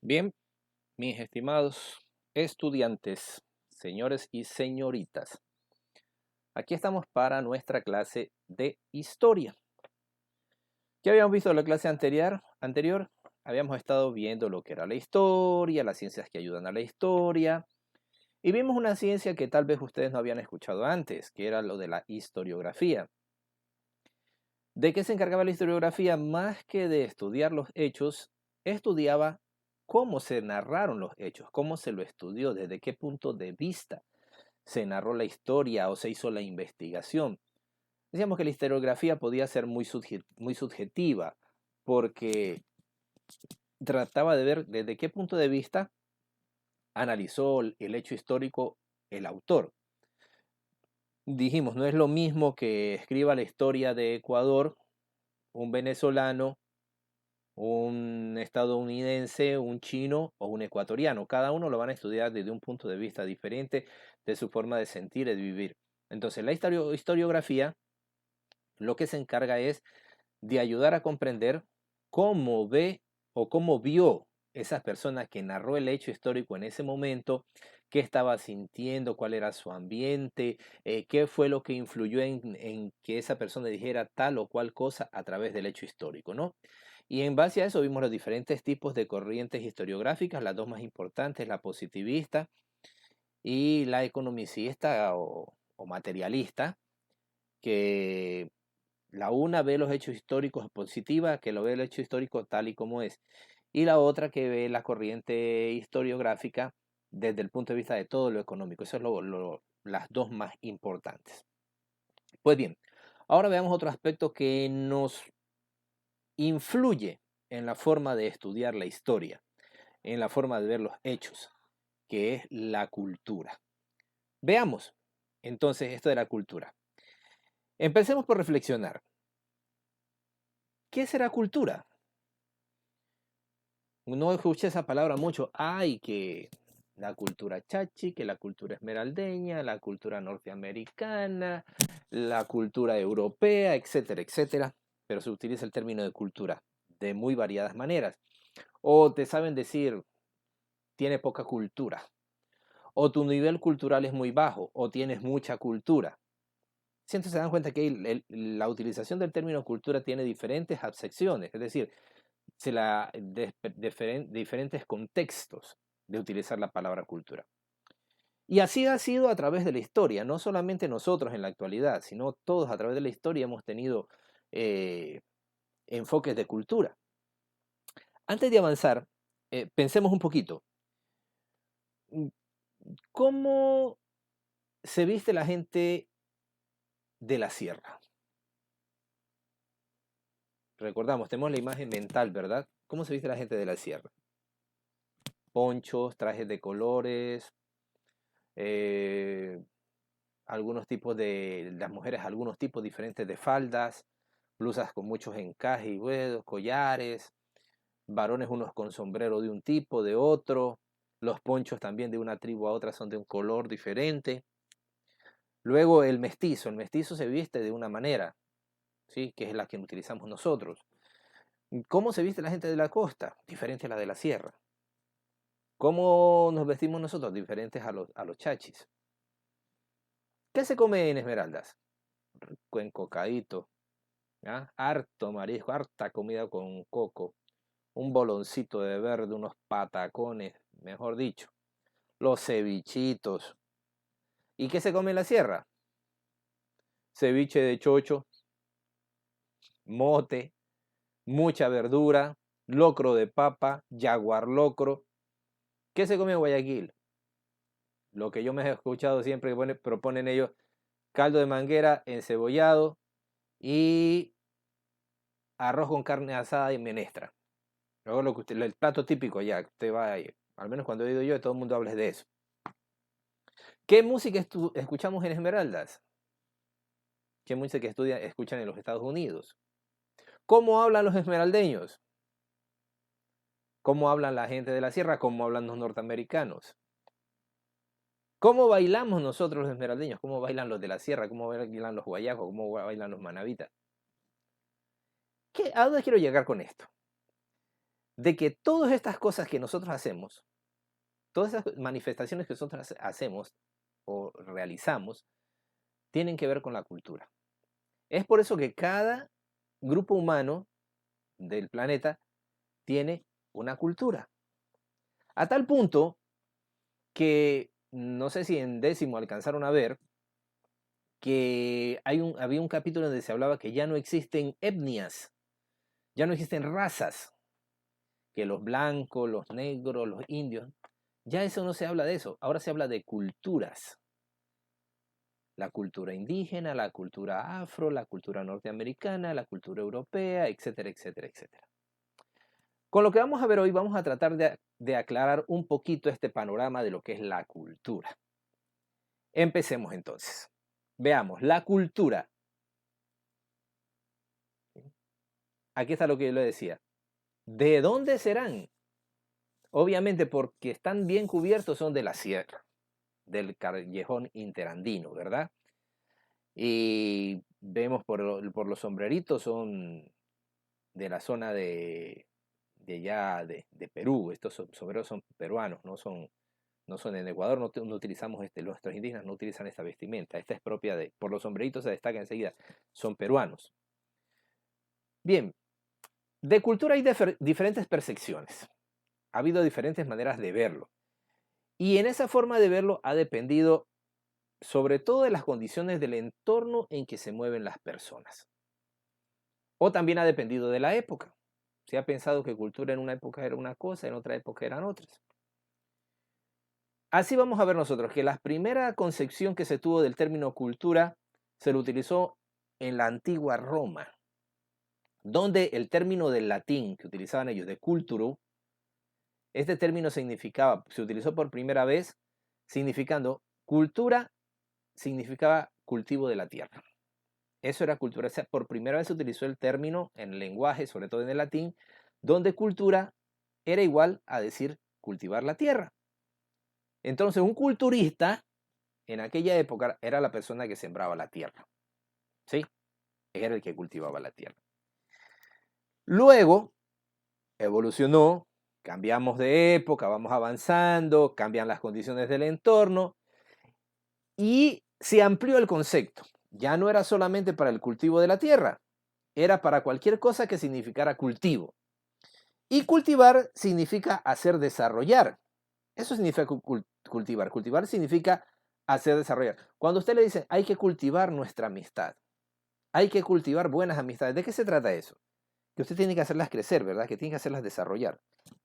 Bien, mis estimados estudiantes, señores y señoritas, aquí estamos para nuestra clase de historia. ¿Qué habíamos visto en la clase anterior? Habíamos estado viendo lo que era la historia, las ciencias que ayudan a la historia, y vimos una ciencia que tal vez ustedes no habían escuchado antes, que era lo de la historiografía. ¿De qué se encargaba la historiografía? Más que de estudiar los hechos, estudiaba cómo se narraron los hechos, cómo se lo estudió, desde qué punto de vista se narró la historia o se hizo la investigación. Decíamos que la historiografía podía ser muy subjetiva porque trataba de ver desde qué punto de vista analizó el hecho histórico el autor. Dijimos, no es lo mismo que escriba la historia de Ecuador un venezolano, un estadounidense, un chino o un ecuatoriano. Cada uno lo van a estudiar desde un punto de vista diferente de su forma de sentir y de vivir. Entonces, la historiografía lo que se encarga es de ayudar a comprender cómo ve o cómo vio esa persona que narró el hecho histórico en ese momento, qué estaba sintiendo, cuál era su ambiente, qué fue lo que influyó en que esa persona dijera tal o cual cosa a través del hecho histórico, ¿no? Y en base a eso vimos los diferentes tipos de corrientes historiográficas, las dos más importantes, la positivista y la economicista o materialista, que la una ve los hechos históricos positiva, que lo ve el hecho histórico tal y como es, y la otra que ve la corriente historiográfica desde el punto de vista de todo lo económico. Eso es las dos más importantes. Pues bien, ahora veamos otro aspecto que nos influye en la forma de estudiar la historia, en la forma de ver los hechos, que es la cultura. Veamos entonces esto de la cultura. Empecemos por reflexionar. ¿Qué será cultura? No escuché esa palabra mucho. Ay, que la cultura chachi, que la cultura esmeraldeña, la cultura norteamericana, la cultura europea, etcétera, etcétera. Pero se utiliza el término de cultura de muy variadas maneras. O te saben decir, tiene poca cultura. O tu nivel cultural es muy bajo, o tienes mucha cultura. Siempre se dan cuenta que la utilización del término cultura tiene diferentes acepciones, es decir, diferentes contextos de utilizar la palabra cultura. Y así ha sido a través de la historia, no solamente nosotros en la actualidad, sino todos a través de la historia hemos tenido eh, enfoques de cultura. Antes de avanzar, pensemos un poquito. ¿Cómo se viste la gente de la sierra? Recordamos, tenemos la imagen mental, ¿verdad? ¿Cómo se viste la gente de la sierra? Ponchos, trajes de colores, eh, algunos tipos de, las mujeres, algunos tipos diferentes de faldas, blusas con muchos encajes y huesos, collares, varones unos con sombrero de un tipo, de otro, los ponchos también de una tribu a otra son de un color diferente. Luego el mestizo se viste de una manera, ¿sí? Que es la que utilizamos nosotros. ¿Cómo se viste la gente de la costa? Diferente a la de la sierra. ¿Cómo nos vestimos nosotros? Diferentes a los chachis. ¿Qué se come en Esmeraldas? Cuencocadito, ¿ya? Harto marisco, harta comida con coco, un boloncito de verde, unos patacones, mejor dicho, los cevichitos. ¿Y qué se come en la sierra? Ceviche de chocho, mote, mucha verdura, locro de papa, jaguar locro. ¿Qué se come en Guayaquil? Lo que yo me he escuchado siempre que proponen ellos, caldo de manguera encebollado y arroz con carne asada y menestra. Luego lo que el plato típico ya, usted va ahí, al menos cuando he ido yo, todo el mundo habla de eso. ¿Qué música escuchamos en Esmeraldas? ¿Qué música escuchan en los Estados Unidos? ¿Cómo hablan los esmeraldeños? ¿Cómo hablan la gente de la sierra? ¿Cómo hablan los norteamericanos? ¿Cómo bailamos nosotros los esmeraldeños? ¿Cómo bailan los de la sierra? ¿Cómo bailan los guayacos? ¿Cómo bailan los manavitas? ¿A dónde quiero llegar con esto? de que todas estas cosas que nosotros hacemos, todas esas manifestaciones que nosotros hacemos o realizamos, tienen que ver con la cultura. Es por eso que cada grupo humano del planeta tiene una cultura. A tal punto que, no sé si en décimo alcanzaron a ver, que había un capítulo donde se hablaba que ya no existen etnias, ya no existen razas, que los blancos, los negros, los indios, ya eso no se habla de eso, ahora se habla de culturas. La cultura indígena, la cultura afro, la cultura norteamericana, la cultura europea, etcétera, etcétera, etcétera. Con lo que vamos a ver hoy, vamos a tratar de aclarar un poquito este panorama de lo que es la cultura. Empecemos entonces. Veamos, la cultura. Aquí está lo que yo le decía. ¿De dónde serán? Obviamente porque están bien cubiertos, son de la sierra, del callejón interandino, ¿verdad? Y vemos por los sombreritos, son de la zona de allá de Perú. Estos sombreros son peruanos, no son en Ecuador, no utilizamos nuestros indígenas no utilizan esta vestimenta. Esta es propia por los sombreritos se destaca enseguida, son peruanos. Bien, de cultura hay diferentes percepciones. Ha habido diferentes maneras de verlo. Y en esa forma de verlo ha dependido sobre todo de las condiciones del entorno en que se mueven las personas. O también ha dependido de la época. Se ha pensado que cultura en una época era una cosa, en otra época eran otras. Así vamos a ver nosotros que la primera concepción que se tuvo del término cultura se lo utilizó en la antigua Roma, donde el término del latín que utilizaban ellos de culturu, este término se utilizó por primera vez significando cultura, significaba cultivo de la tierra. Eso era cultura. O sea, por primera vez se utilizó el término en el lenguaje, sobre todo en el latín, donde cultura era igual a decir cultivar la tierra. Entonces, un culturista en aquella época era la persona que sembraba la tierra. ¿Sí? Era el que cultivaba la tierra. Luego, evolucionó, cambiamos de época, vamos avanzando, cambian las condiciones del entorno y se amplió el concepto. Ya no era solamente para el cultivo de la tierra, era para cualquier cosa que significara cultivo. Y cultivar significa hacer desarrollar. Eso significa cultivar. Cultivar significa hacer desarrollar. Cuando usted le dice, hay que cultivar nuestra amistad, hay que cultivar buenas amistades, ¿de qué se trata eso? Que usted tiene que hacerlas crecer, ¿verdad? Que tiene que hacerlas desarrollar.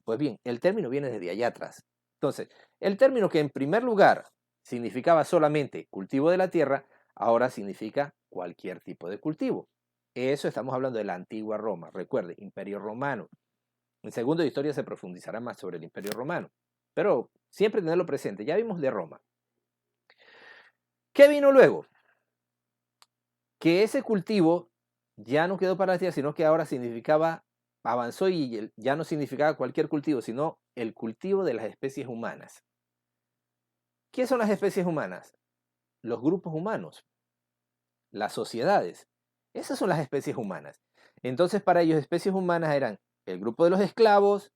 Pues bien, el término viene desde allá atrás. Entonces, el término que en primer lugar significaba solamente cultivo de la tierra, ahora significa cualquier tipo de cultivo. Eso estamos hablando de la antigua Roma. Recuerde, Imperio Romano. En segundo de historia se profundizará más sobre el Imperio Romano. Pero siempre tenerlo presente. Ya vimos de Roma. ¿Qué vino luego? Que ese cultivo ya no quedó para la tierra, sino que ahora avanzó y ya no significaba cualquier cultivo, sino el cultivo de las especies humanas. ¿Qué son las especies humanas? Los grupos humanos, las sociedades. Esas son las especies humanas. Entonces, para ellos, especies humanas eran el grupo de los esclavos,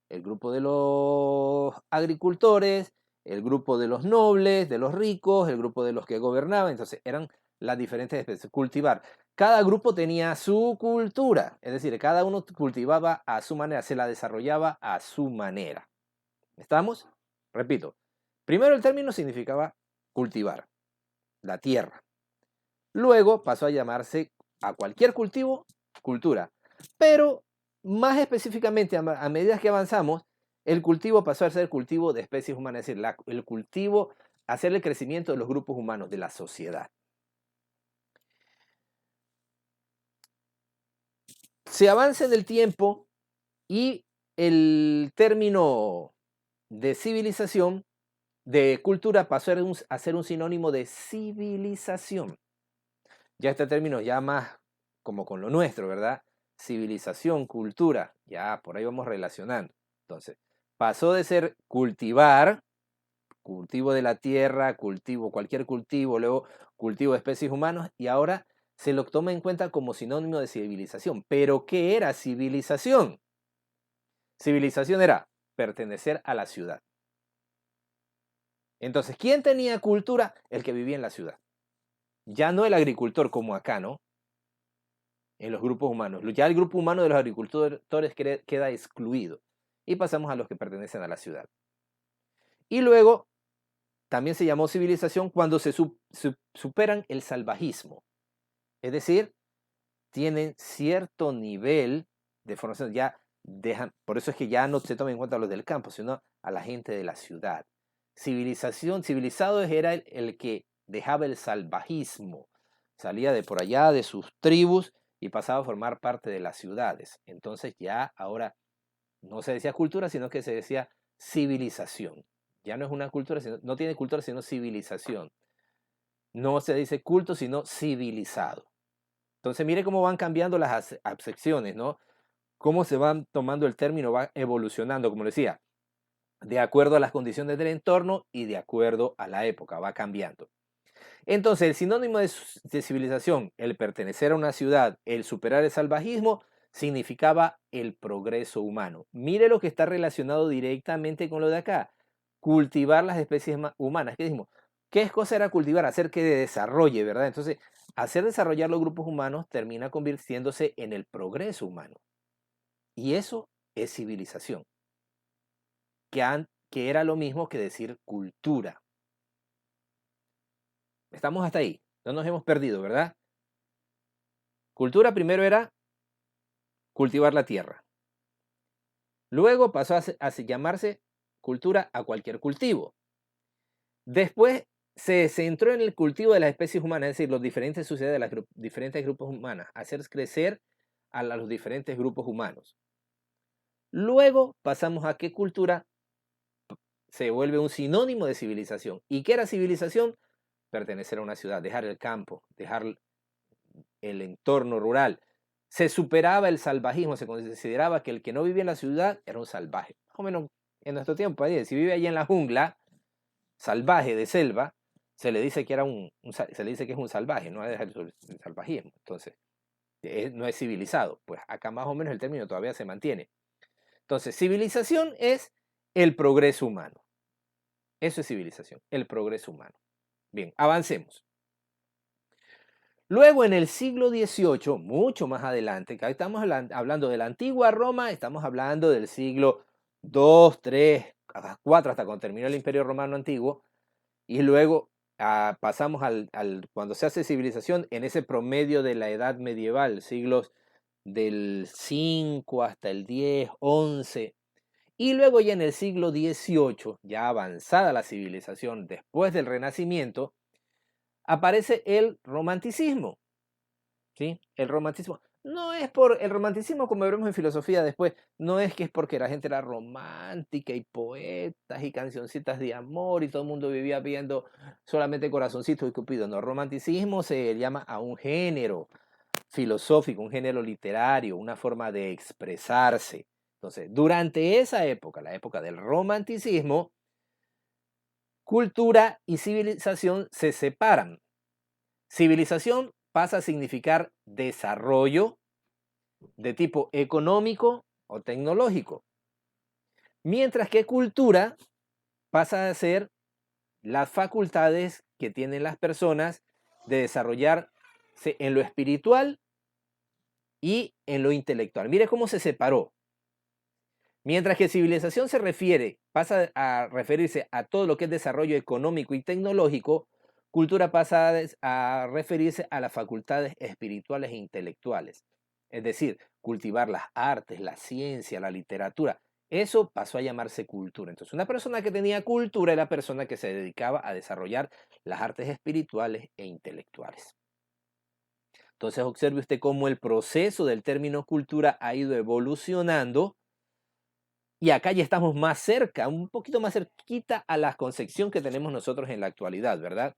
el grupo de los agricultores, el grupo de los nobles, de los ricos, el grupo de los que gobernaban. Entonces, eran las diferentes especies. Cultivar. Cada grupo tenía su cultura, es decir, cada uno cultivaba a su manera, se la desarrollaba a su manera. ¿Estamos? Repito, primero el término significaba cultivar, la tierra. Luego pasó a llamarse a cualquier cultivo, cultura. Pero más específicamente, a medida que avanzamos, el cultivo pasó a ser cultivo de especies humanas, es decir, el cultivo, hacer el crecimiento de los grupos humanos, de la sociedad. Se avanza en el tiempo y el término de civilización, de cultura, pasó a ser un sinónimo de civilización. Ya este término ya más como con lo nuestro, ¿verdad? Civilización, cultura, ya por ahí vamos relacionando. Entonces, pasó de ser cultivar, cultivo de la tierra, cualquier cultivo, luego cultivo de especies humanas, y ahora se lo toma en cuenta como sinónimo de civilización. ¿Pero qué era civilización? Civilización era pertenecer a la ciudad. Entonces, ¿quién tenía cultura? El que vivía en la ciudad. Ya no el agricultor como acá, ¿no? En los grupos humanos. Ya el grupo humano de los agricultores queda excluido. Y pasamos a los que pertenecen a la ciudad. Y luego, también se llamó civilización cuando se superan el salvajismo. Es decir, tienen cierto nivel de formación. Ya dejan, por eso es que ya no se toman en cuenta a los del campo, sino a la gente de la ciudad. Civilizado era el que dejaba el salvajismo. Salía de por allá, de sus tribus, y pasaba a formar parte de las ciudades. Entonces ya ahora no se decía cultura, sino que se decía civilización. Ya no es una cultura, no tiene cultura, sino civilización. No se dice culto, sino civilizado. Entonces mire cómo van cambiando las acepciones, ¿no? Cómo se van tomando el término, va evolucionando, como decía, de acuerdo a las condiciones del entorno y de acuerdo a la época, va cambiando. Entonces, el sinónimo de civilización, el pertenecer a una ciudad, el superar el salvajismo, significaba el progreso humano. Mire lo que está relacionado directamente con lo de acá. Cultivar las especies humanas. ¿Qué dijimos? ¿Qué cosa era cultivar? Hacer que desarrolle, ¿verdad? Entonces, hacer desarrollar los grupos humanos termina convirtiéndose en el progreso humano. Y eso es civilización. Que era lo mismo que decir cultura. Estamos hasta ahí. No nos hemos perdido, ¿verdad? Cultura primero era cultivar la tierra. Luego pasó a llamarse cultura a cualquier cultivo. Después se centró en el cultivo de las especies humanas, es decir, las diferentes sociedades de los diferentes grupos humanos, hacer crecer a los diferentes grupos humanos. Luego pasamos a qué cultura se vuelve un sinónimo de civilización. ¿Y qué era civilización? Pertenecer a una ciudad, dejar el campo, dejar el entorno rural. Se superaba el salvajismo, se consideraba que el que no vivía en la ciudad era un salvaje. Más o menos en nuestro tiempo, si vive allí en la jungla, salvaje de selva, se le dice que se le dice que es un salvaje, no es el salvajismo. Entonces, no es civilizado. Pues acá más o menos el término todavía se mantiene. Entonces, civilización es el progreso humano. Eso es civilización, el progreso humano. Bien, avancemos. Luego en el siglo XVIII, mucho más adelante, que ahí estamos hablando de la antigua Roma, estamos hablando del siglo II, III, IV, hasta cuando terminó el Imperio Romano Antiguo, y luego pasamos cuando se hace civilización en ese promedio de la Edad Medieval, siglos del 5 hasta el 10, 11, y luego ya en el siglo XVIII, ya avanzada la civilización después del Renacimiento, aparece el romanticismo. ¿Sí? El romanticismo. No es por el romanticismo, como veremos en filosofía después, no es que es porque la gente era romántica y poetas y cancioncitas de amor y todo el mundo vivía viendo solamente corazoncitos y cupidos. No, romanticismo se llama a un género filosófico, un género literario, una forma de expresarse. Entonces, durante esa época, la época del romanticismo, cultura y civilización se separan. Civilización pasa a significar desarrollo de tipo económico o tecnológico, mientras que cultura pasa a ser las facultades que tienen las personas de desarrollarse en lo espiritual y en lo intelectual. Mire cómo se separó. Mientras que civilización pasa a referirse a todo lo que es desarrollo económico y tecnológico, cultura pasa a referirse a las facultades espirituales e intelectuales. Es decir, cultivar las artes, la ciencia, la literatura. Eso pasó a llamarse cultura. Entonces, una persona que tenía cultura era la persona que se dedicaba a desarrollar las artes espirituales e intelectuales. Entonces, observe usted cómo el proceso del término cultura ha ido evolucionando. Y acá ya estamos más cerca, un poquito más cerquita a la concepción que tenemos nosotros en la actualidad, ¿verdad?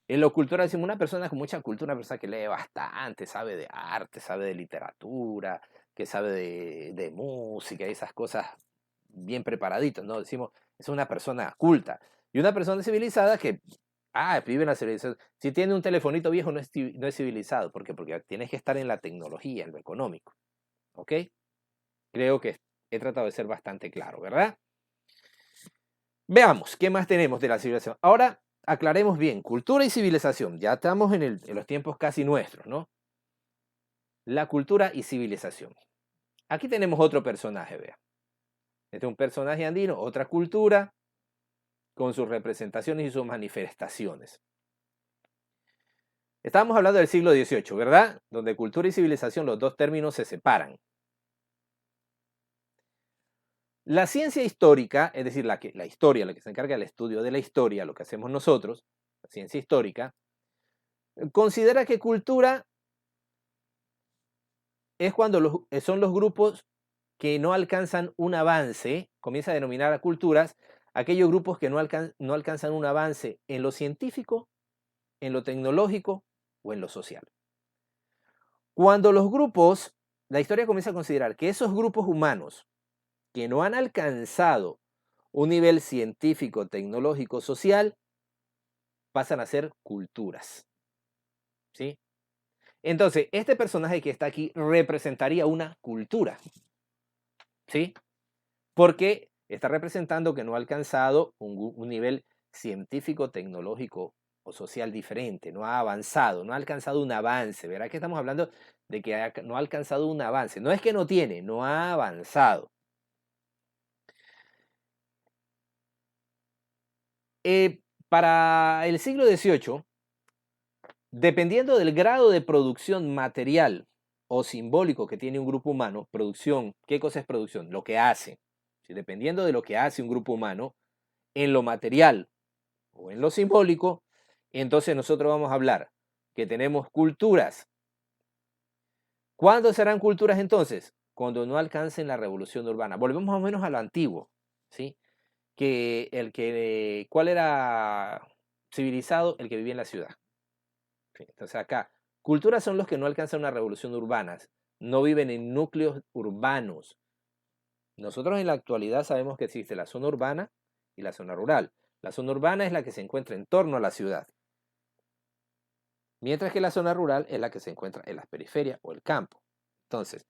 En lo cultural decimos una persona con mucha cultura, una persona que lee bastante, sabe de arte, sabe de literatura, que sabe de música y esas cosas bien preparaditos, ¿no? Decimos, es una persona culta. Y una persona civilizada que, vive en la civilización. Si tiene un telefonito viejo no es civilizado. ¿Por qué? Porque tienes que estar en la tecnología, en lo económico. ¿Ok? Creo que he tratado de ser bastante claro, ¿verdad? Veamos, ¿qué más tenemos de la civilización? Ahora aclaremos bien, cultura y civilización. Ya estamos en los tiempos casi nuestros, ¿no? La cultura y civilización. Aquí tenemos otro personaje, vea. Este es un personaje andino, otra cultura, con sus representaciones y sus manifestaciones. Estamos hablando del siglo XVIII, ¿verdad? Donde cultura y civilización, los dos términos se separan. La ciencia histórica, es decir, la historia, la que se encarga del estudio de la historia, lo que hacemos nosotros, la ciencia histórica, considera que cultura es cuando son los grupos que no alcanzan un avance, comienza a denominar a culturas, aquellos grupos que no alcanzan un avance en lo científico, en lo tecnológico o en lo social. Cuando los grupos, la historia comienza a considerar que esos grupos humanos que no han alcanzado un nivel científico, tecnológico, social, pasan a ser culturas. ¿Sí? Entonces, este personaje que está aquí representaría una cultura. ¿Sí? Porque está representando que no ha alcanzado un nivel científico, tecnológico o social diferente, no ha avanzado, no ha alcanzado un avance. Verá que estamos hablando de que no ha alcanzado un avance. No es que no tiene, no ha avanzado. Para el siglo XVIII, dependiendo del grado de producción material o simbólico que tiene un grupo humano, producción, ¿qué cosa es producción? Lo que hace. Dependiendo de lo que hace un grupo humano, en lo material o en lo simbólico, entonces nosotros vamos a hablar que tenemos culturas. ¿Cuándo serán culturas entonces? Cuando no alcancen la revolución urbana. Volvemos más o menos a lo antiguo, ¿sí? ¿Cuál era civilizado? El que vivía en la ciudad. ¿Sí? Entonces acá, culturas son los que no alcanzan una revolución urbana, no viven en núcleos urbanos. Nosotros en la actualidad sabemos que existe la zona urbana y la zona rural. La zona urbana es la que se encuentra en torno a la ciudad, mientras que la zona rural es la que se encuentra en las periferias o el campo. Entonces,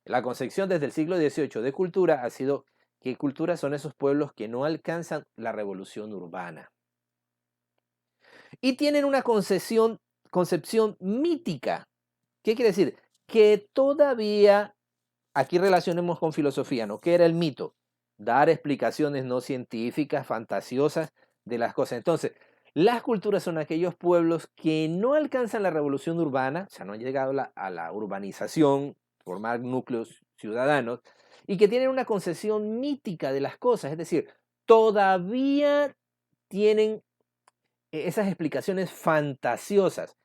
la concepción desde el siglo XVIII de cultura ha sido que cultura son esos pueblos que no alcanzan la revolución urbana. Y tienen una concepción mítica. ¿Qué quiere decir? Que todavía, aquí relacionemos con filosofía, ¿no? ¿Qué era el mito? Dar explicaciones no científicas, fantasiosas de las cosas. Entonces, las culturas son aquellos pueblos que no alcanzan la revolución urbana, o sea, no han llegado a la urbanización, formar núcleos ciudadanos, y que tienen una concepción mítica de las cosas, es decir, todavía tienen esas explicaciones fantasiosas.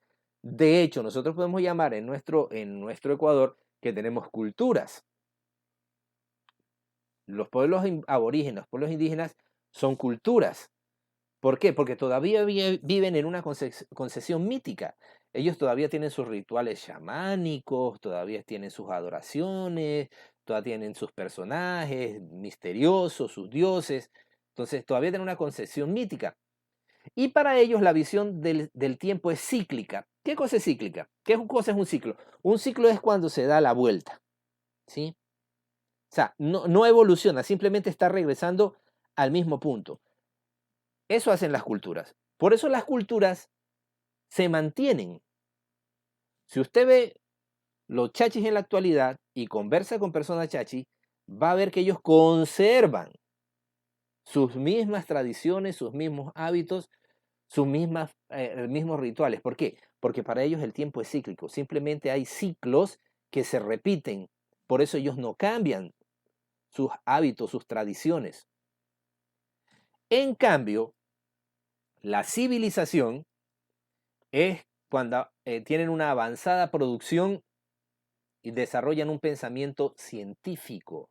De hecho, nosotros podemos llamar en nuestro Ecuador que tenemos culturas. Los pueblos aborígenes, los pueblos indígenas son culturas. ¿Por qué? Porque todavía viven en una concesión mítica. Ellos todavía tienen sus rituales chamánicos, todavía tienen sus adoraciones, todavía tienen sus personajes misteriosos, sus dioses. Entonces, todavía tienen una concesión mítica. Y para ellos la visión del tiempo es cíclica. ¿Qué cosa es cíclica? ¿Qué cosa es un ciclo? Un ciclo es cuando se da la vuelta, ¿sí? O sea, no evoluciona, simplemente está regresando al mismo punto. Eso hacen las culturas. Por eso las culturas se mantienen. Si usted ve los chachis en la actualidad y conversa con personas chachis, va a ver que ellos conservan sus mismas tradiciones, sus mismos hábitos, sus mismos rituales. ¿Por qué? Porque para ellos el tiempo es cíclico. Simplemente hay ciclos que se repiten. Por eso ellos no cambian sus hábitos, sus tradiciones. En cambio, la civilización es cuando tienen una avanzada producción y desarrollan un pensamiento científico.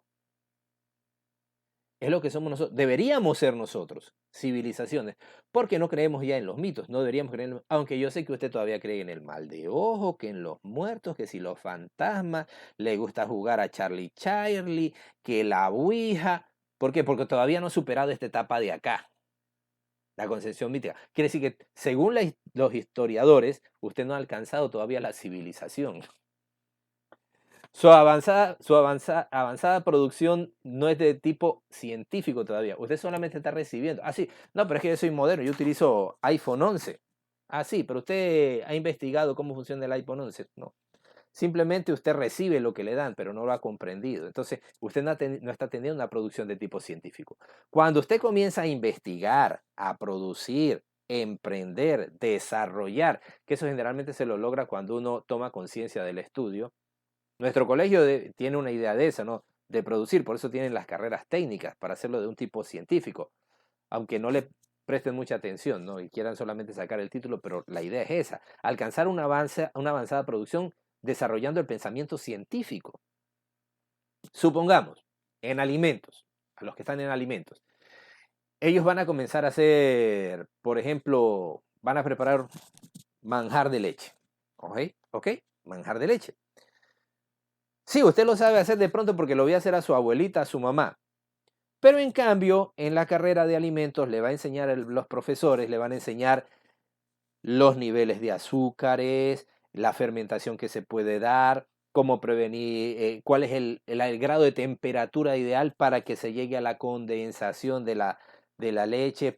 Es lo que somos nosotros. Deberíamos ser nosotros, civilizaciones, porque no creemos ya en los mitos, no deberíamos creer, aunque yo sé que usted todavía cree en el mal de ojo, que en los muertos, que si los fantasmas, le gusta jugar a Charlie, que la Ouija. ¿Por qué? Porque todavía no ha superado esta etapa de acá, la concepción mítica. Quiere decir que según los historiadores, usted no ha alcanzado todavía la civilización. Avanzada producción no es de tipo científico todavía. Usted solamente está recibiendo. Ah, sí. No, pero es que yo soy moderno. Yo utilizo iPhone 11. Ah, sí, pero usted ha investigado cómo funciona el iPhone 11. No. Simplemente usted recibe lo que le dan, pero no lo ha comprendido. Entonces, usted no está teniendo una producción de tipo científico. Cuando usted comienza a investigar, a producir, emprender, desarrollar, que eso generalmente se lo logra cuando uno toma conciencia del estudio. Nuestro colegio tiene una idea de eso, ¿no? De producir, por eso tienen las carreras técnicas, para hacerlo de un tipo científico, aunque no le presten mucha atención, ¿no? Y quieran solamente sacar el título, pero la idea es esa, alcanzar una avanzada producción desarrollando el pensamiento científico. Supongamos, en alimentos, a los que están en alimentos, ellos van a comenzar a hacer, por ejemplo, van a preparar manjar de leche, ¿ok? ¿Ok? Manjar de leche. Sí, usted lo sabe hacer de pronto porque lo voy a hacer a su abuelita, a su mamá. Pero en cambio, en la carrera de alimentos le va a enseñar los profesores, le van a enseñar los niveles de azúcares, la fermentación que se puede dar, cómo prevenir, cuál es el grado de temperatura ideal para que se llegue a la condensación de la leche,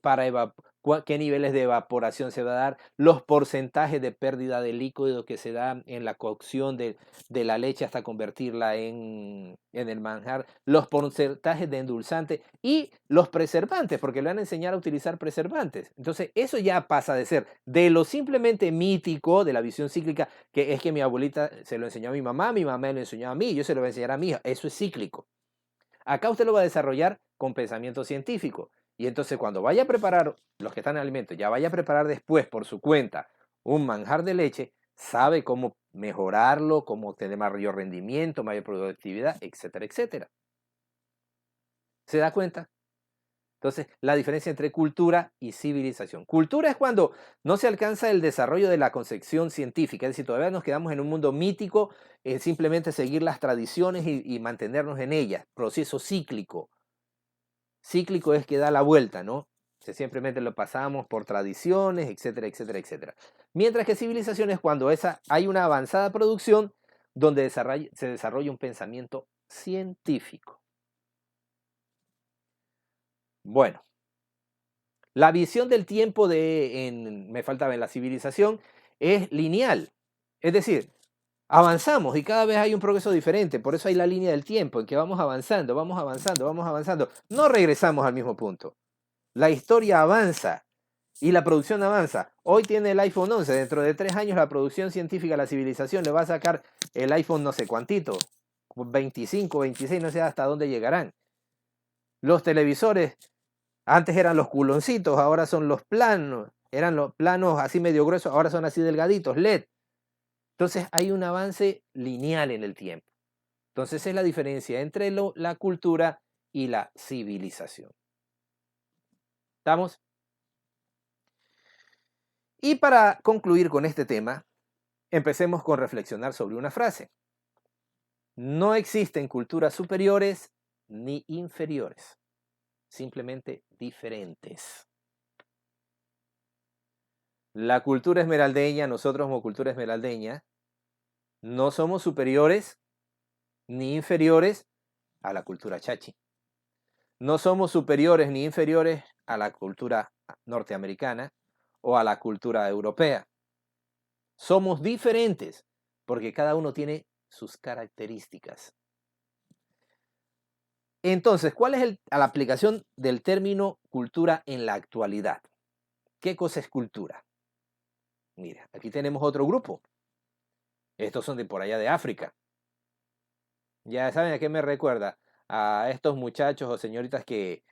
qué niveles de evaporación se va a dar, los porcentajes de pérdida de líquido que se dan en la cocción de la leche hasta convertirla en el manjar, los porcentajes de endulzante y los preservantes, porque le van a enseñar a utilizar preservantes. Entonces, eso ya pasa de ser de lo simplemente mítico, de la visión cíclica, que es que mi abuelita se lo enseñó a mi mamá me lo enseñó a mí, yo se lo voy a enseñar a mi hija. Eso es cíclico. Acá usted lo va a desarrollar con pensamiento científico. Y entonces cuando vaya a preparar, los que están en alimentos, ya vaya a preparar después por su cuenta un manjar de leche, sabe cómo mejorarlo, cómo tener mayor rendimiento, mayor productividad, etcétera, etcétera. ¿Se da cuenta? Entonces, la diferencia entre cultura y civilización. Cultura es cuando no se alcanza el desarrollo de la concepción científica, es decir, todavía nos quedamos en un mundo mítico, simplemente seguir las tradiciones y mantenernos en ellas. Proceso cíclico. Cíclico es que da la vuelta, ¿no? Simplemente lo pasamos por tradiciones, etcétera, etcétera, etcétera. Mientras que civilización es cuando hay una avanzada producción donde se desarrolla un pensamiento científico. Bueno, la visión del tiempo me faltaba en la civilización, es lineal. Es decir, avanzamos y cada vez hay un progreso diferente. Por eso hay la línea del tiempo en que vamos avanzando, vamos avanzando, vamos avanzando. No regresamos al mismo punto. La historia avanza y la producción avanza. Hoy tiene el iPhone 11. Dentro de 3 años la producción científica, la civilización le va a sacar el iPhone no sé cuántito. 25, 26, no sé hasta dónde llegarán. Los televisores antes eran los culoncitos, ahora son los planos. Eran los planos así medio gruesos, ahora son así delgaditos, LED. Entonces hay un avance lineal en el tiempo. Entonces es la diferencia entre la cultura y la civilización. ¿Estamos? Y para concluir con este tema, empecemos con reflexionar sobre una frase. No existen culturas superiores ni inferiores, simplemente diferentes. La cultura esmeraldeña, nosotros como cultura esmeraldeña, no somos superiores ni inferiores a la cultura chachi. No somos superiores ni inferiores a la cultura norteamericana o a la cultura europea. Somos diferentes porque cada uno tiene sus características. Entonces, ¿cuál es la aplicación del término cultura en la actualidad? ¿Qué cosa es cultura? Mira, aquí tenemos otro grupo. Estos son de por allá de África. Ya saben a qué me recuerda. A estos muchachos o señoritas que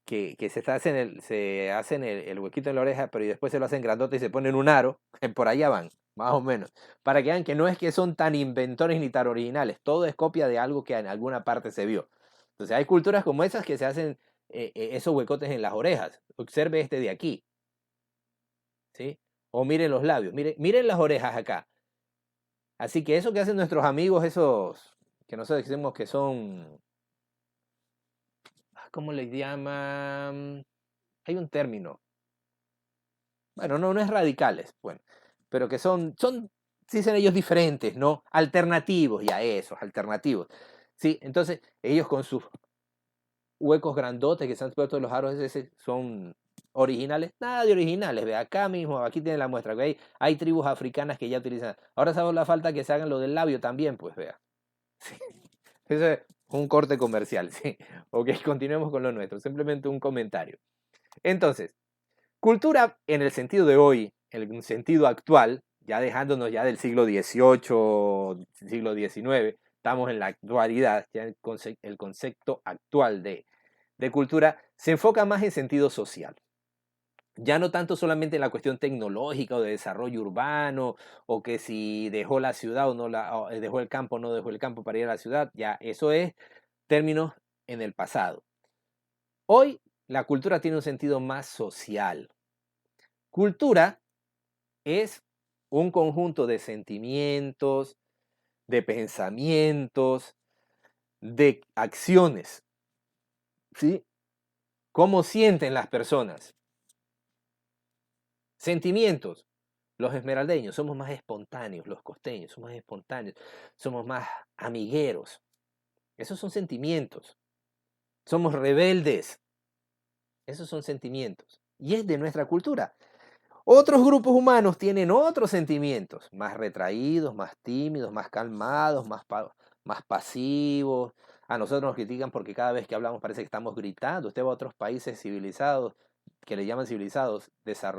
se hacen el huequito en la oreja, pero después se lo hacen grandote y se ponen un aro. Por allá van, más o menos. Para que vean que no es que son tan inventores ni tan originales. Todo es copia de algo que en alguna parte se vio. Entonces hay culturas como esas que se hacen esos huecotes en las orejas. Observe este de aquí. ¿Sí? O miren los labios. Miren las orejas acá. Así que eso que hacen nuestros amigos, esos que nosotros decimos que son, ¿cómo les llaman? Hay un término. Bueno, no es radicales, bueno, pero que son dicen ellos diferentes, ¿no? Alternativos, ya esos, alternativos. Sí, entonces ellos con sus huecos grandotes que se han puesto los aros ese son originales, nada de originales, ve acá mismo, aquí tiene la muestra, que hay tribus africanas que ya utilizan. Ahora sabemos la falta que se hagan lo del labio también, pues vea. Sí. Eso es un corte comercial, sí. Ok, continuemos con lo nuestro, simplemente un comentario. Entonces, cultura en el sentido de hoy, en el sentido actual, ya dejándonos ya del siglo XVIII, siglo XIX, estamos en la actualidad, ya el concepto actual de cultura se enfoca más en sentido social. Ya no tanto solamente en la cuestión tecnológica o de desarrollo urbano, o que si dejó la ciudad o no o dejó el campo o no dejó el campo para ir a la ciudad, ya eso es términos en el pasado. Hoy la cultura tiene un sentido más social. Cultura es un conjunto de sentimientos, de pensamientos, de acciones, ¿sí? ¿Cómo sienten las personas? Sentimientos. Los esmeraldeños somos más espontáneos, los costeños somos más espontáneos, somos más amigueros. Esos son sentimientos. Somos rebeldes. Esos son sentimientos. Y es de nuestra cultura. Otros grupos humanos tienen otros sentimientos, más retraídos, más tímidos, más calmados, más pasivos. A nosotros nos critican porque cada vez que hablamos parece que estamos gritando. Usted va a otros países civilizados, que le llaman civilizados,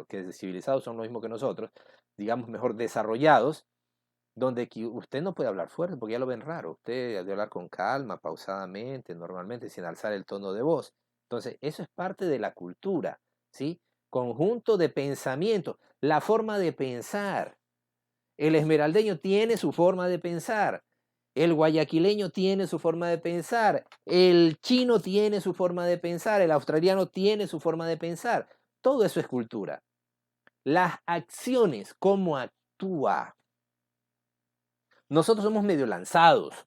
que civilizados son lo mismo que nosotros, digamos mejor desarrollados, donde usted no puede hablar fuerte porque ya lo ven raro. Usted debe hablar con calma, pausadamente, normalmente, sin alzar el tono de voz. Entonces, eso es parte de la cultura, ¿sí? Conjunto de pensamientos, la forma de pensar. El esmeraldeño tiene su forma de pensar. El guayaquileño tiene su forma de pensar. El chino tiene su forma de pensar. El australiano tiene su forma de pensar. Todo eso es cultura. Las acciones, cómo actúa. Nosotros somos medio lanzados,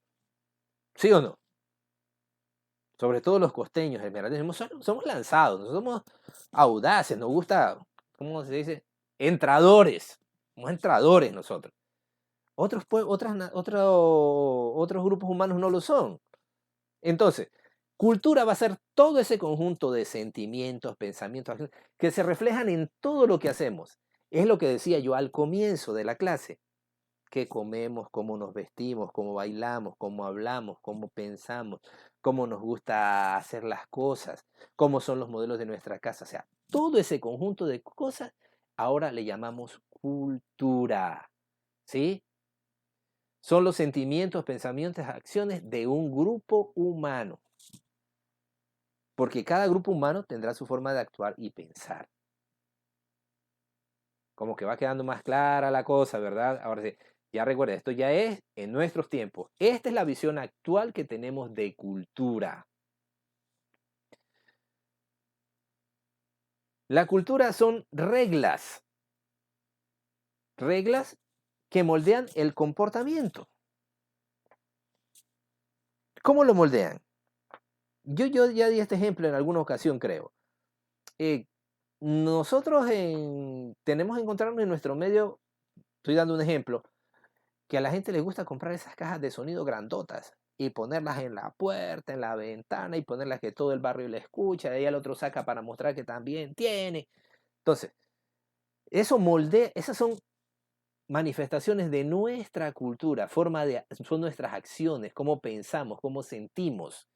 ¿sí o no? Sobre todo los costeños, esmeraldeños, somos lanzados, somos audaces, nos gusta, ¿cómo se dice? Entradores, somos entradores nosotros. Otros grupos humanos no lo son. Entonces, cultura va a ser todo ese conjunto de sentimientos, pensamientos, que se reflejan en todo lo que hacemos. Es lo que decía yo al comienzo de la clase. Qué comemos, cómo nos vestimos, cómo bailamos, cómo hablamos, cómo pensamos, cómo nos gusta hacer las cosas, cómo son los modelos de nuestra casa. O sea, todo ese conjunto de cosas ahora le llamamos cultura. ¿Sí? Son los sentimientos, pensamientos, acciones de un grupo humano. Porque cada grupo humano tendrá su forma de actuar y pensar. Como que va quedando más clara la cosa, ¿verdad? Ahora sí, ya recuerda, esto ya es en nuestros tiempos. Esta es la visión actual que tenemos de cultura. La cultura son reglas. Reglas que moldean el comportamiento. ¿Cómo lo moldean? Yo ya di este ejemplo en alguna ocasión, creo. Nosotros tenemos que encontrarnos en nuestro medio, estoy dando un ejemplo, que a la gente le gusta comprar esas cajas de sonido grandotas y ponerlas en la puerta, en la ventana y ponerlas que todo el barrio le escucha, de ahí el otro saca para mostrar que también tiene. Entonces, esas son manifestaciones de nuestra cultura, son nuestras acciones, cómo pensamos, cómo sentimos,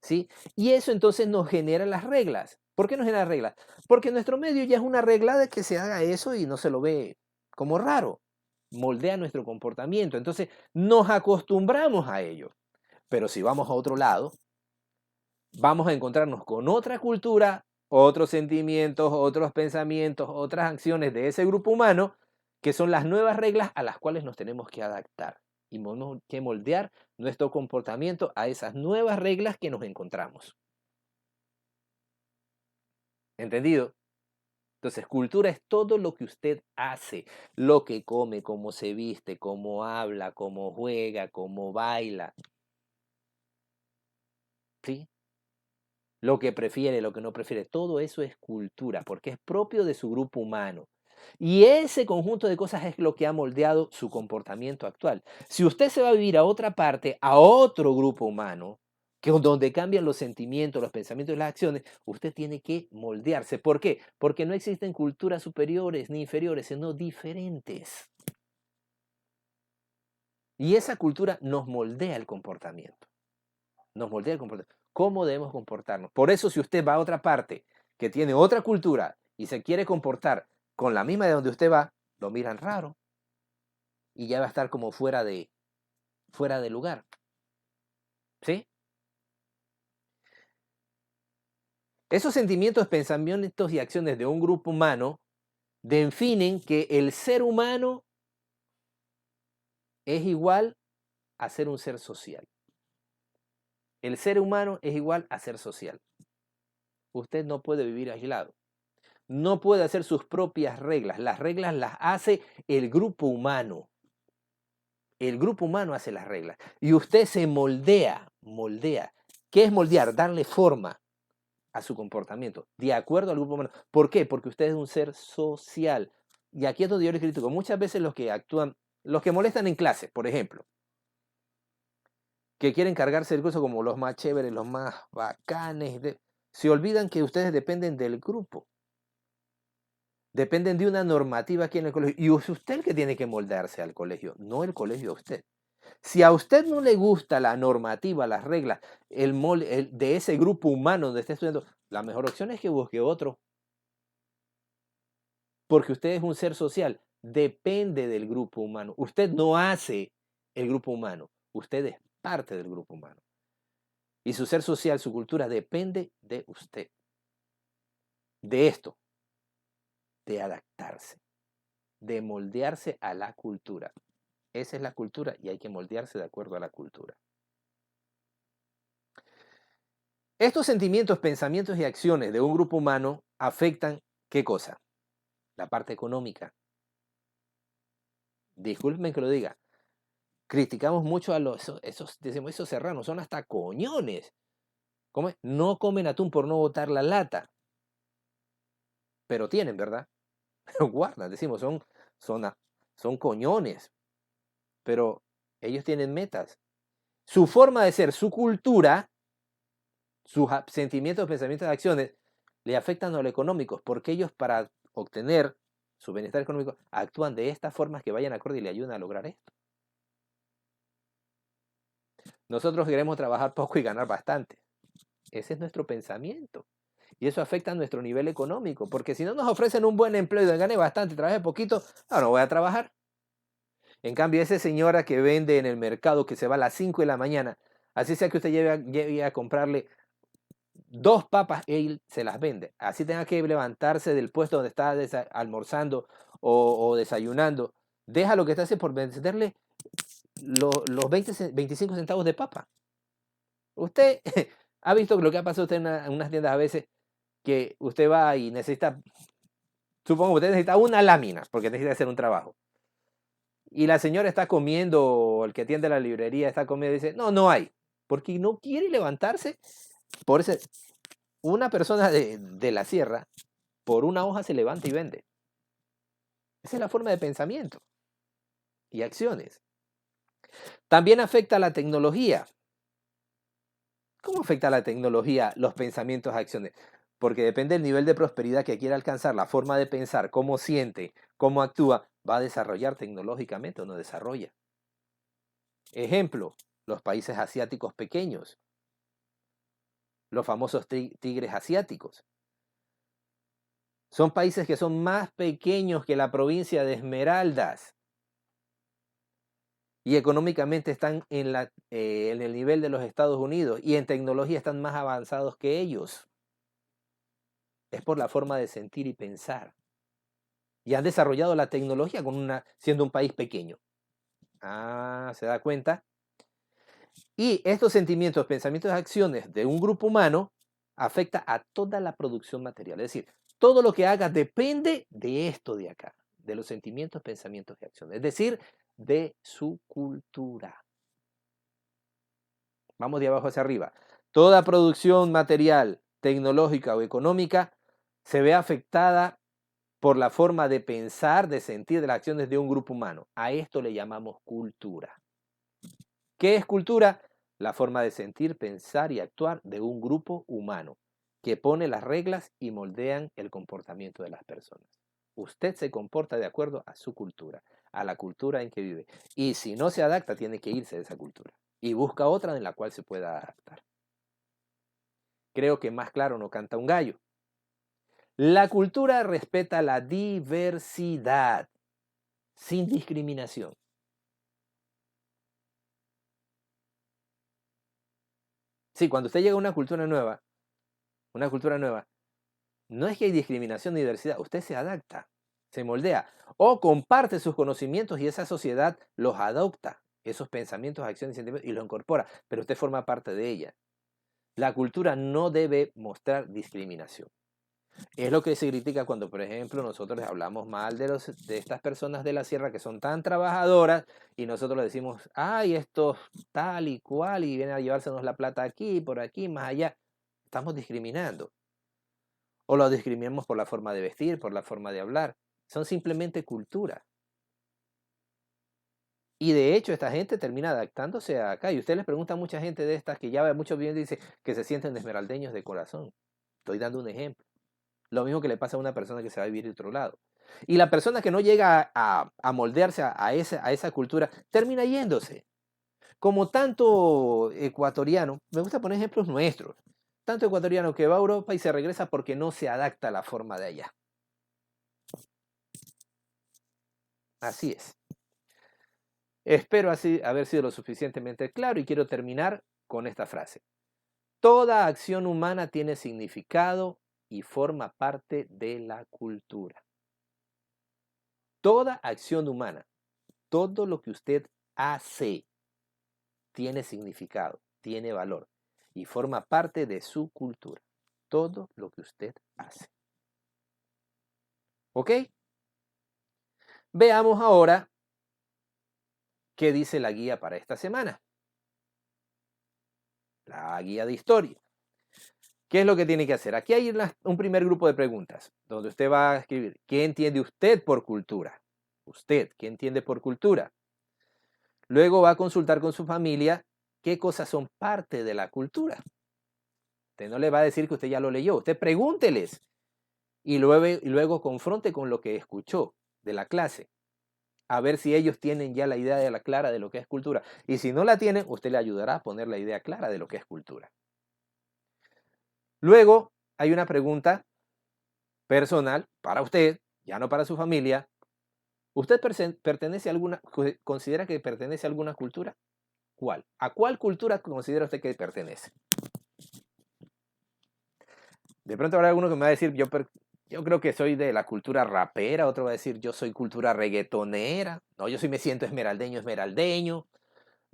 ¿sí? Y eso entonces nos genera las reglas. ¿Por qué nos genera reglas? Porque en nuestro medio ya es una regla de que se haga eso y no se lo ve como raro. Moldea nuestro comportamiento. Entonces nos acostumbramos a ello. Pero si vamos a otro lado, vamos a encontrarnos con otra cultura, otros sentimientos, otros pensamientos, otras acciones de ese grupo humano, que son las nuevas reglas a las cuales nos tenemos que adaptar y tenemos que moldear nuestro comportamiento a esas nuevas reglas que nos encontramos. ¿Entendido? Entonces, cultura es todo lo que usted hace, lo que come, cómo se viste, cómo habla, cómo juega, cómo baila. ¿Sí? Lo que prefiere, lo que no prefiere, todo eso es cultura, porque es propio de su grupo humano. Y ese conjunto de cosas es lo que ha moldeado su comportamiento actual. Si usted se va a vivir a otra parte, a otro grupo humano, donde cambian los sentimientos, los pensamientos y las acciones, usted tiene que moldearse. ¿Por qué? Porque no existen culturas superiores ni inferiores, sino diferentes. Y esa cultura nos moldea el comportamiento. Nos moldea el comportamiento. ¿Cómo debemos comportarnos? Por eso, si usted va a otra parte que tiene otra cultura y se quiere comportar con la misma de donde usted va, lo miran raro y ya va a estar como fuera de lugar. ¿Sí? Esos sentimientos, pensamientos y acciones de un grupo humano definen que el ser humano es igual a ser un ser social. El ser humano es igual a ser social. Usted no puede vivir aislado. No puede hacer sus propias reglas. Las reglas las hace el grupo humano. El grupo humano hace las reglas. Y usted se moldea. ¿Qué es moldear? Darle forma a su comportamiento, de acuerdo al grupo humano. ¿Por qué? Porque usted es un ser social. Y aquí es donde yo les critico. Muchas veces los que actúan, los que molestan en clase, por ejemplo, que quieren cargarse el curso como los más chéveres, los más bacanes, se olvidan que ustedes dependen del grupo. Dependen de una normativa aquí en el colegio. Y es usted el que tiene que moldarse al colegio, no el colegio a usted. Si a usted no le gusta la normativa, las reglas, de ese grupo humano donde está estudiando, la mejor opción es que busque otro. Porque usted es un ser social, depende del grupo humano. Usted no hace el grupo humano, usted es parte del grupo humano. Y su ser social, su cultura, depende de usted. De esto, de adaptarse, de moldearse a la cultura. Esa es la cultura y hay que moldearse de acuerdo a la cultura. Estos sentimientos, pensamientos y acciones de un grupo humano afectan, ¿qué cosa? La parte económica. Disculpen que lo diga. Criticamos mucho a decimos, esos serranos, son hasta coñones. No comen atún por no botar la lata. Pero tienen, ¿verdad? Pero guardan, decimos, son coñones. Pero ellos tienen metas. Su forma de ser, su cultura, sus sentimientos, pensamientos, acciones, le afectan a lo económico, porque ellos para obtener su bienestar económico actúan de estas formas que vayan acorde y le ayudan a lograr esto. Nosotros queremos trabajar poco y ganar bastante. Ese es nuestro pensamiento. Y eso afecta a nuestro nivel económico, porque si no nos ofrecen un buen empleo y gane bastante y trabaje poquito, no voy a trabajar. En cambio, esa señora que vende en el mercado, que se va a las 5 de la mañana, así sea que usted lleve a comprarle 2 papas, él se las vende. Así tenga que levantarse del puesto donde está almorzando o desayunando. Deja lo que está haciendo por venderle los 25 centavos de papa. Usted ha visto lo que ha pasado usted en unas tiendas a veces, que usted va y necesita, supongo que usted necesita una lámina, porque necesita hacer un trabajo. Y la señora está comiendo, o el que atiende la librería está comiendo y dice, no hay, porque no quiere levantarse. Una persona de la sierra, por una hoja se levanta y vende. Esa es la forma de pensamiento y acciones. También afecta a la tecnología. ¿Cómo afecta a la tecnología los pensamientos, acciones? Porque depende del nivel de prosperidad que quiera alcanzar, la forma de pensar, cómo siente, cómo actúa, va a desarrollar tecnológicamente o no desarrolla. Ejemplo, los países asiáticos pequeños, los famosos tigres asiáticos. Son países que son más pequeños que la provincia de Esmeraldas y económicamente están en el nivel de los Estados Unidos y en tecnología están más avanzados que ellos. Es por la forma de sentir y pensar. Y han desarrollado la tecnología siendo un país pequeño. ¿Se da cuenta? Y estos sentimientos, pensamientos y acciones de un grupo humano afecta a toda la producción material. Es decir, todo lo que haga depende de esto de acá, de los sentimientos, pensamientos y acciones. Es decir, de su cultura. Vamos de abajo hacia arriba. Toda producción material, tecnológica o económica se ve afectada por la forma de pensar, de sentir, de las acciones de un grupo humano. A esto le llamamos cultura. ¿Qué es cultura? La forma de sentir, pensar y actuar de un grupo humano que pone las reglas y moldean el comportamiento de las personas. Usted se comporta de acuerdo a su cultura, a la cultura en que vive. Y si no se adapta, tiene que irse de esa cultura y busca otra en la cual se pueda adaptar. Creo que más claro no canta un gallo. La cultura respeta la diversidad sin discriminación. Sí, cuando usted llega a una cultura nueva, no es que hay discriminación ni diversidad, usted se adapta, se moldea o comparte sus conocimientos y esa sociedad los adopta, esos pensamientos, acciones y sentimientos y los incorpora, pero usted forma parte de ella. La cultura no debe mostrar discriminación. Es lo que se critica cuando, por ejemplo, nosotros hablamos mal de estas personas de la sierra que son tan trabajadoras y nosotros le decimos, ay, estos tal y cual y vienen a llevársenos la plata aquí, por aquí, más allá. Estamos discriminando. O los discriminamos por la forma de vestir, por la forma de hablar. Son simplemente cultura. Y de hecho esta gente termina adaptándose a acá. Y usted les pregunta a mucha gente de estas que ya ve muchos videos y dice que se sienten esmeraldeños de corazón. Estoy dando un ejemplo. Lo mismo que le pasa a una persona que se va a vivir de otro lado. Y la persona que no llega a moldearse a esa cultura termina yéndose. Como tanto ecuatoriano, me gusta poner ejemplos nuestros, tanto ecuatoriano que va a Europa y se regresa porque no se adapta a la forma de allá. Así es. Espero así haber sido lo suficientemente claro y quiero terminar con esta frase. Toda acción humana tiene significado y forma parte de la cultura. Toda acción humana, todo lo que usted hace, tiene significado, tiene valor y forma parte de su cultura. Todo lo que usted hace. ¿Ok? Veamos ahora qué dice la guía para esta semana. La guía de historia. ¿Qué es lo que tiene que hacer? Aquí hay un primer grupo de preguntas donde usted va a escribir, ¿qué entiende usted por cultura? Usted, ¿qué entiende por cultura? Luego va a consultar con su familia qué cosas son parte de la cultura. Usted no le va a decir que usted ya lo leyó, usted pregúnteles y luego confronte con lo que escuchó de la clase, a ver si ellos tienen ya la idea de la clara de lo que es cultura. Y si no la tienen, usted le ayudará a poner la idea clara de lo que es cultura. Luego hay una pregunta personal para usted, ya no para su familia. ¿Usted pertenece a considera que pertenece a alguna cultura? ¿Cuál? ¿A cuál cultura considera usted que pertenece? De pronto habrá alguno que me va a decir, yo creo que soy de la cultura rapera, otro va a decir, yo soy cultura reggaetonera. No, yo sí me siento esmeraldeño, esmeraldeño.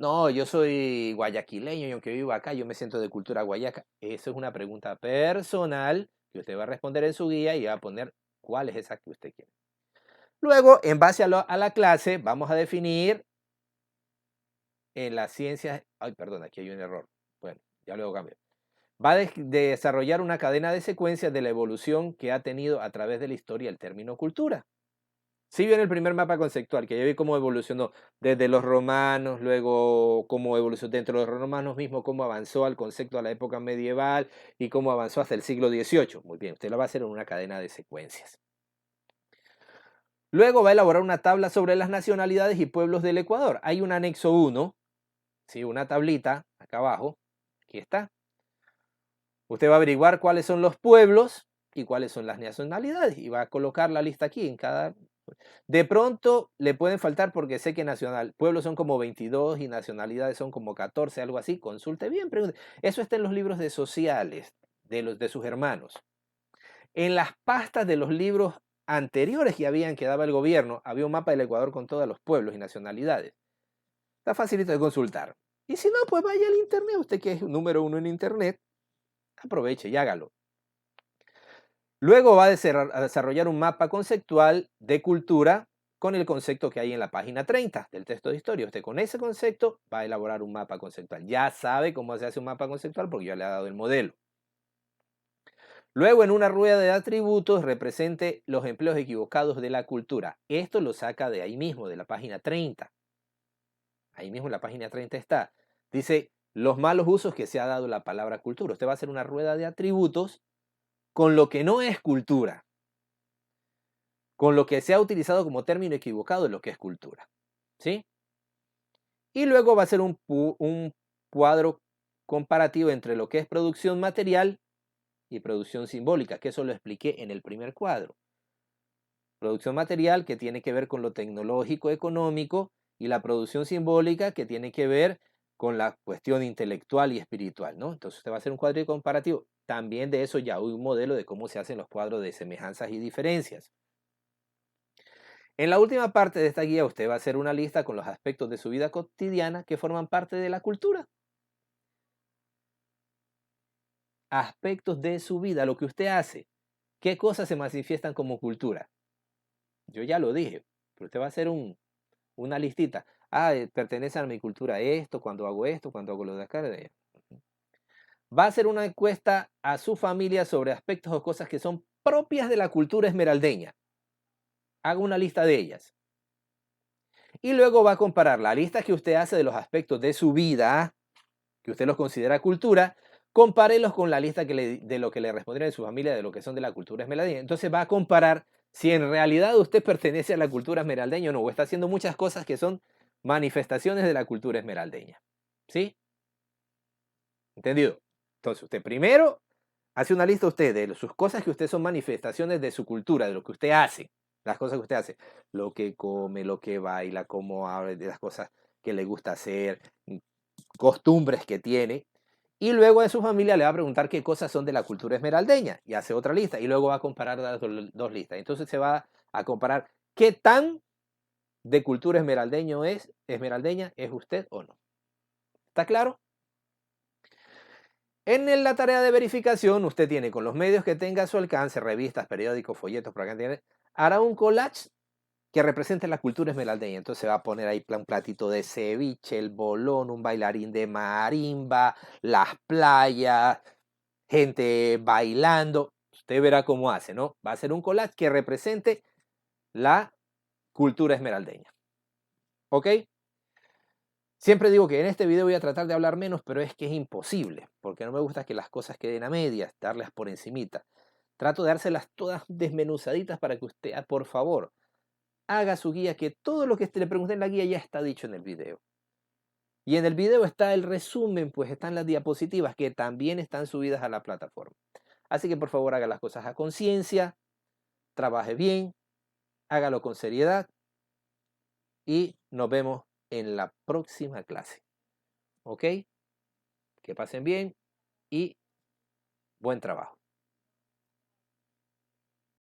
No, yo soy guayaquileño y aunque vivo acá, yo me siento de cultura guayaca. Eso es una pregunta personal que usted va a responder en su guía y va a poner cuál es esa que usted quiere. Luego, en base a la clase, vamos a definir en las ciencias. Ay, perdón, aquí hay un error. Bueno, ya luego cambio. Va a desarrollar una cadena de secuencias de la evolución que ha tenido a través de la historia el término cultura. Si bien el primer mapa conceptual, que ya vi cómo evolucionó desde los romanos, luego cómo evolucionó dentro de los romanos mismos, cómo avanzó al concepto a la época medieval y cómo avanzó hasta el siglo XVIII. Muy bien, usted lo va a hacer en una cadena de secuencias. Luego va a elaborar una tabla sobre las nacionalidades y pueblos del Ecuador. Hay un anexo 1, ¿sí? Una tablita acá abajo, aquí está. Usted va a averiguar cuáles son los pueblos y cuáles son las nacionalidades y va a colocar la lista aquí en cada. De pronto le pueden faltar porque sé que pueblos son como 22 y nacionalidades son como 14, algo así. Consulte bien, pregunte. Eso está en los libros de sociales de sus hermanos. En las pastas de los libros anteriores que daba el gobierno, había un mapa del Ecuador con todos los pueblos y nacionalidades. Está facilito de consultar. Y si no, pues vaya al internet, usted que es número 1 en internet, aproveche y hágalo. Luego va a desarrollar un mapa conceptual de cultura con el concepto que hay en la página 30 del texto de historia. Usted con ese concepto va a elaborar un mapa conceptual. Ya sabe cómo se hace un mapa conceptual porque yo le he dado el modelo. Luego, en una rueda de atributos, represente los empleos equivocados de la cultura. Esto lo saca de ahí mismo, de la página 30. Ahí mismo en la página 30 está. Dice, los malos usos que se ha dado la palabra cultura. Usted va a hacer una rueda de atributos con lo que no es cultura, con lo que se ha utilizado como término equivocado de lo que es cultura. ¿Sí? Y luego va a ser un cuadro comparativo entre lo que es producción material y producción simbólica, que eso lo expliqué en el primer cuadro. Producción material que tiene que ver con lo tecnológico, económico, y la producción simbólica que tiene que ver con la cuestión intelectual y espiritual, ¿no? Entonces usted va a hacer un cuadro comparativo. También de eso ya hay un modelo de cómo se hacen los cuadros de semejanzas y diferencias. En la última parte de esta guía usted va a hacer una lista con los aspectos de su vida cotidiana que forman parte de la cultura. Aspectos de su vida, lo que usted hace. ¿Qué cosas se manifiestan como cultura? Yo ya lo dije, pero usted va a hacer una listita. Pertenece a mi cultura esto, cuando hago lo de acá. Va a hacer una encuesta a su familia sobre aspectos o cosas que son propias de la cultura esmeraldeña. Haga una lista de ellas. Y luego va a comparar la lista que usted hace de los aspectos de su vida, que usted los considera cultura, compárelos con la lista de lo que le respondieron de su familia, de lo que son de la cultura esmeraldeña. Entonces va a comparar si en realidad usted pertenece a la cultura esmeraldeña o no, o está haciendo muchas cosas que son manifestaciones de la cultura esmeraldeña. ¿Sí? ¿Entendido? Entonces usted primero hace una lista usted de sus cosas que usted son manifestaciones de su cultura, de lo que usted hace, las cosas que usted hace, lo que come, lo que baila, cómo habla, de las cosas que le gusta hacer, costumbres que tiene. Y luego de su familia le va a preguntar qué cosas son de la cultura esmeraldeña y hace otra lista y luego va a comparar las dos listas. Entonces se va a comparar qué tan de cultura esmeraldeña es usted o no. ¿Está claro? En la tarea de verificación, usted tiene con los medios que tenga a su alcance, revistas, periódicos, folletos, propaganda, hará un collage que represente la cultura esmeraldeña. Entonces se va a poner ahí un platito de ceviche, el bolón, un bailarín de marimba, las playas, gente bailando. Usted verá cómo hace, ¿no? Va a ser un collage que represente la cultura esmeraldeña. ¿Ok? Siempre digo que en este video voy a tratar de hablar menos, pero es que es imposible, porque no me gusta que las cosas queden a medias, darlas por encimita. Trato de dárselas todas desmenuzaditas para que usted, por favor, haga su guía, que todo lo que le pregunté en la guía ya está dicho en el video. Y en el video está el resumen, pues están las diapositivas que también están subidas a la plataforma. Así que por favor haga las cosas a conciencia, trabaje bien, hágalo con seriedad y nos vemos en la próxima clase. ¿Ok? Que pasen bien y buen trabajo.